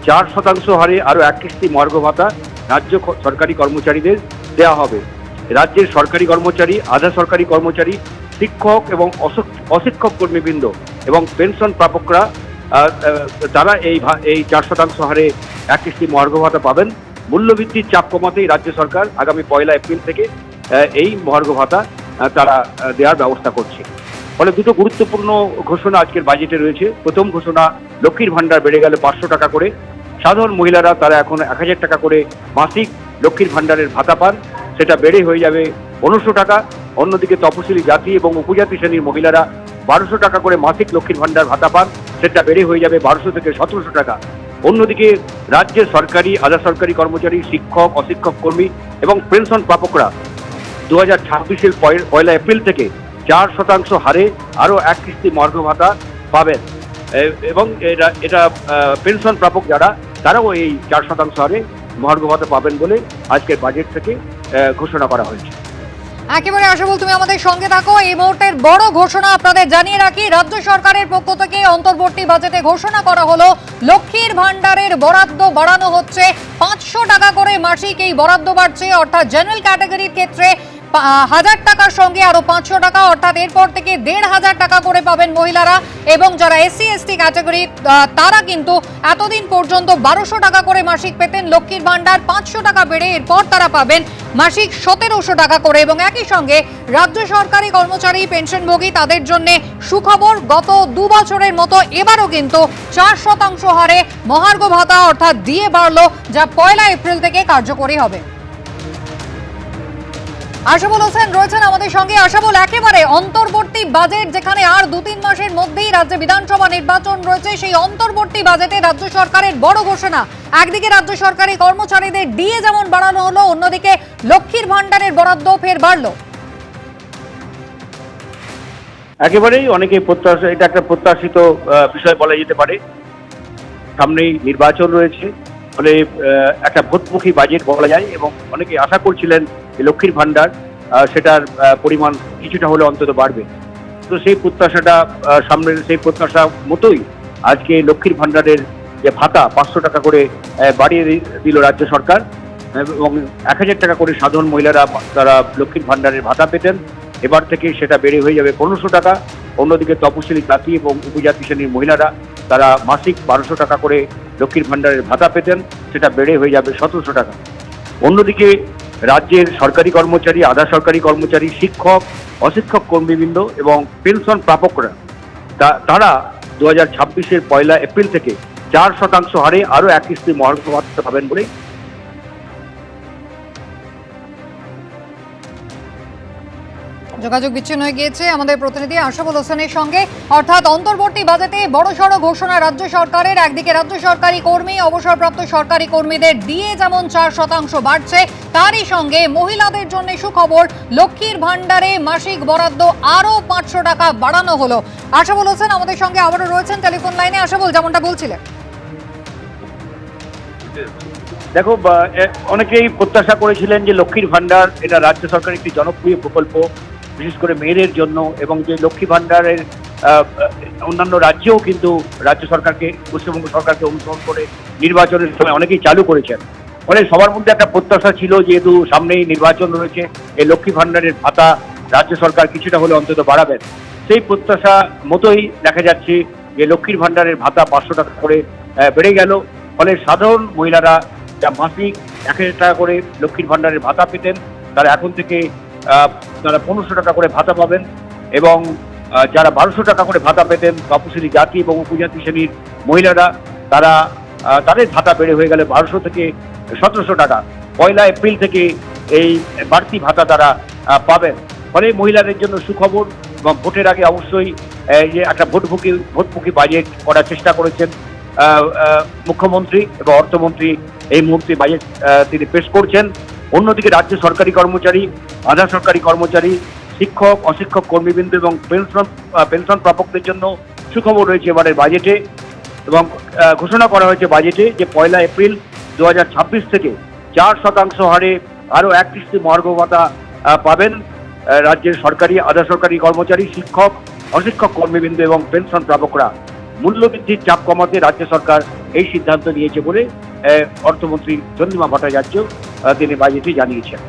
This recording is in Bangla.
4% হারে আরো এক কিস্তি মহার্ঘ ভাতা রাজ্য সরকারি কর্মচারীদের দেওয়া হবে। রাজ্যের সরকারি কর্মচারী, আধা সরকারি কর্মচারী, শিক্ষক এবং অশিক্ষক কর্মীবৃন্দ এবং পেনশন প্রাপকরা তারা এই 4% হারে এক কিস্তি মহার্ঘ ভাতা পাবেন। মূল্যবৃদ্ধির চাপ কমাতেই রাজ্য সরকার আগামী 1 এপ্রিল থেকে এই মহার্ঘ ভাতা তারা দেওয়ার ব্যবস্থা করছে। ফলে দুটো গুরুত্বপূর্ণ ঘোষণা আজকের বাজেটে রয়েছে। প্রথম ঘোষণা, লক্ষ্মীর ভান্ডার বেড়ে গেল 500 টাকা করে। সাধারণ মহিলারা তারা এখন 1000 টাকা করে মাসিক লক্ষ্মীর ভান্ডারের ভাতা পান, সেটা বেড়ে হয়ে যাবে 1500 টাকা। অন্যদিকে তপশিলি জাতি এবং উপজাতি শ্রেণীর মহিলারা 1200 টাকা করে মাসিক লক্ষ্মীর ভান্ডার ভাতা পান, সেটা বেড়ে হয়ে যাবে 1200 থেকে 1700 টাকা। অন্যদিকে রাজ্যের সরকারি, আধা সরকারি কর্মচারী, শিক্ষক, অশিক্ষক কর্মী এবং পেনশন প্রাপকরা 2026-এর 1 এপ্রিল থেকে 4% হারে আরো এক কিস্তি মহার্ঘ ভাতা পাবেন। এবং এটা পেনশন প্রাপক যারা, তারাও এই 4% হারে মহার্ঘ ভাতা পাবেন বলে আজকের বাজেট থেকে ঘোষণা করা হয়েছে। একেবারে আশাবুল, তুমি আমাদের সঙ্গে থাকো। এই মুহূর্তের বড় ঘোষণা আপনাদের জানিয়ে রাখি, রাজ্য সরকারের পক্ষ থেকে অন্তর্বর্তী বাজেটে ঘোষণা করা হলো লক্ষ্মীর ভান্ডারের বরাদ্দ বাড়ানো হচ্ছে। 500 টাকা করে মাসিক এই বরাদ্দ বাড়ছে, অর্থাৎ জেনারেল ক্যাটাগরির ক্ষেত্রে 1000 টাকার সঙ্গে আরো 500 টাকা, অর্থাৎ এরপর থেকে 1500 টাকা করে পাবেন মহিলারা। এবং যারা SC ST ক্যাটাগরি তারা কিন্তু এতদিন পর্যন্ত 1200 টাকা করে মাসিক পেতেন লক্ষ্মীর ভান্ডার, 500 টাকা বেড়ে এরপর তারা পাবেন মাসিক 1700 টাকা করে। এবং একই সঙ্গে রাজ্য সরকারি কর্মচারী, পেনশনভোগী তাদের জন্য সুখবর, গত 2 বছরের মতো এবারও কিন্তু 4% হারে মহার্ঘ ভাতা অর্থাৎ দিয়ে বাড়লো, যা 1 এপ্রিল থেকে কার্যকরী হবে। আশাবুল হোসেন রয়েছেন আমাদের সঙ্গে। আশাবুল, একেবারে অন্তর্বর্তী বাজেট, যেখানে আর 2-3 মাসের মধ্যেই রাজ্যে বিধানসভা নির্বাচন রয়েছে, সেই অন্তর্বর্তী বাজেটে রাজ্য সরকারের বড় ঘোষণা। একদিকে রাজ্য সরকারি কর্মচারীদের ডিএ যেমন বাড়ানো হলো, অন্যদিকে লক্ষ্মীর ভান্ডারের বরাদ্দ ফের বাড়লো। একেবারেই অনেকে এটা একটা প্রত্যাশিত বিষয় বলা যেতে পারে। সামনেই নির্বাচন রয়েছে, ফলে একটা ভোটমুখী বাজেট বলা যায়। এবং অনেকে আশা করছিলেন যে লক্ষ্মীর ভান্ডার সেটার পরিমাণ কিছুটা হলে অন্তত বাড়বে। তো সেই প্রত্যাশাটা সামনের সেই প্রত্যাশা মতোই আজকে লক্ষ্মীর ভান্ডারের যে ভাতা 500 টাকা করে বাড়িয়ে দিল রাজ্য সরকার। এবং 1000 টাকা করে সাধারণ মহিলারা তারা লক্ষ্মীর ভান্ডারের ভাতা পেতেন, এবার থেকে সেটা বেড়ে হয়ে যাবে 1500 টাকা। অন্যদিকে তপশিলি জাতি এবং উপজাতি শ্রেণীর মহিলারা তারা মাসিক 1200 টাকা করে লক্ষ্মীর ভান্ডারের ভাতা পেতেন, সেটা বেড়ে হয়ে যাবে 1700 টাকা। অন্যদিকে রাজ্যের সরকারি কর্মচারী, আধা সরকারি কর্মচারী, শিক্ষক, অশিক্ষক কর্মীবৃন্দ এবং পেনশন প্রাপকরা তারা 2026-এর 1 এপ্রিল থেকে 4% হারে আরো এক কিস্তি মহার্ঘ ভাতা পাবেন বলে যোগাযোগ বিচ্ছিন্ন হয়ে গিয়েছে আমাদের প্রতিনিধি আশাবুল হোসেনের সঙ্গে। অর্থাৎ অন্তর্বর্তী বাজেটে বড়সড় ঘোষণা রাজ্য সরকারের। একদিকে রাজ্য সরকারি কর্মী, অবসরপ্রাপ্ত সরকারি কর্মীদের ডিএ যেমন 4% বাড়ছে, তারই সঙ্গে মহিলাদের জন্য সুখবর, লক্ষ্মীর ভান্ডারে মাসিক বরাদ্দ আরো 500 টাকা বাড়ানো হলো। আশাবুল হোসেন আমাদের সঙ্গে আবারও রয়েছেন টেলিফোন লাইনে। আশাবুল, যেমনটা বলছিলেন। দেখো, অনেকেই প্রত্যাশা করেছিলেন যে লক্ষ্মীর ভান্ডার এটা রাজ্য সরকারের একটি জনপ্রিয় প্রকল্প, বিশেষ করে মেয়েদের জন্য। এবং যে লক্ষ্মী ভান্ডারের অন্যান্য রাজ্যেও কিন্তু রাজ্য সরকারকে, পশ্চিমবঙ্গ সরকারকে অনুসরণ করে নির্বাচনের সময় অনেকেই চালু করেছেন। ফলে সবার মধ্যে একটা প্রত্যাশা ছিল, যেহেতু সামনেই নির্বাচন রয়েছে, এই লক্ষ্মী ভান্ডারের ভাতা রাজ্য সরকার কিছুটা হলে অন্তত বাড়াবেন। সেই প্রত্যাশা মতোই দেখা যাচ্ছে যে লক্ষ্মীর ভান্ডারের ভাতা 500 টাকা করে বেড়ে গেল। ফলে সাধারণ মহিলারা যা মাসিক 1000 টাকা করে লক্ষ্মীর ভান্ডারের ভাতা পেতেন, তারা এখন থেকে তারা 1500 টাকা করে ভাতা পাবেন। এবং যারা 1200 টাকা করে ভাতা পেতেন, তপশিলি জাতি এবং উপজাতি শ্রেণীর মহিলারা তারা তাদের ভাতা বেড়ে হয়ে গেলে 1200 থেকে 1700 টাকা। 1 এপ্রিল থেকে এই বাড়তি ভাতা তারা পাবেন। ফলে মহিলাদের জন্য সুখবর। এবং ভোটের আগে অবশ্যই যে একটা ভোটমুখী বাজেট করার চেষ্টা করেছেন মুখ্যমন্ত্রী এবং অর্থমন্ত্রী। এই মুহূর্তে বাজেট তিনি পেশ করছেন। অন্যদিকে রাজ্য সরকারি কর্মচারী, আধা সরকারি কর্মচারী, শিক্ষক, অশিক্ষক কর্মীবৃন্দ এবং পেনশন প্রাপকদের জন্য সুখবর রয়েছে এবারের বাজেটে। এবং ঘোষণা করা হয়েছে বাজেটে যে 1 এপ্রিল 2026 থেকে 4% হারে আরো এক কিস্তি মহার্ঘ ভাতা পাবেন রাজ্যের সরকারি, আধা সরকারি কর্মচারী, শিক্ষক, অশিক্ষক কর্মীবৃন্দ এবং পেনশন প্রাপকরা। মূল্যবৃদ্ধির চাপ কমাতে রাজ্য সরকার এই সিদ্ধান্ত নিয়েছে বলে অর্থমন্ত্রী চন্দ্রিমা ভট্টাচার্য তিনি বাজেটে জানিয়েছেন।